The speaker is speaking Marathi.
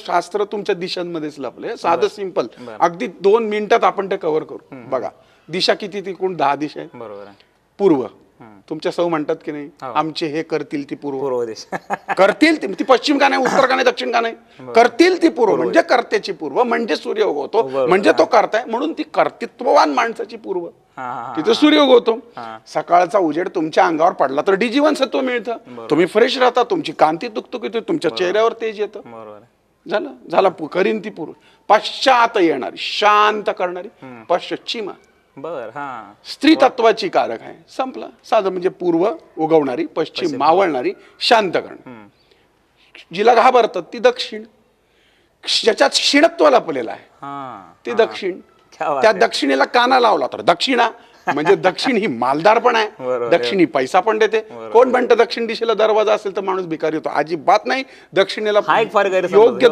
शास्त्र तुमच्या दिशांमध्येच लपले. साधं सिंपल, अगदी 2 मिनिटात आपण ते कव्हर करू. बघा, दिशा किती तिकून 10 दिशा आहे. बरोबर आहे. पूर्व, तुमच्या सौ म्हणतात की नाही, आमचे हे करतील ती पूर्व. पूर्व दिशा. करतील ती पश्चिम का नाही, उत्तर का नाही, दक्षिण का नाही, करतील ती पूर्व. म्हणजे कर्त्याची पूर्व, म्हणजे सूर्य उगवतो, म्हणजे तो करताय, म्हणून ती कर्तृत्ववान माणसाची पूर्व. तिथे सूर्य उगवतो. सकाळचा उजेड तुमच्या अंगावर पडला तर जीवनसत्व मिळतं, तुम्ही फ्रेश राहता, तुमची कांती तुकतुकीत, तुमच्या चेहऱ्यावर तेज येतं. झालं झालं करीन ती पूर्व. पश्चात येणारी, शांत करणारी पश्चिमा. स्त्री तत्वाची कारक आहे. संपला. साधं म्हणजे पूर्व उगवणारी, पश्चिम मावळणारी, शांत करणारी. जिला घाबरतात ती दक्षिण, ज्याच्यात क्षीणत्व लपलेला आहे ती दक्षिण. त्या दक्षिणेला काना लावला तर दक्षिणा म्हणजे दक्षिण ही मालदार पण आहे, दक्षिणी पैसा पण देते. कोण म्हणतं दक्षिण दिशेला दरवाजा असेल तर माणूस भिकारी होतो? अजिबात नाही. दक्षिणेला योग्य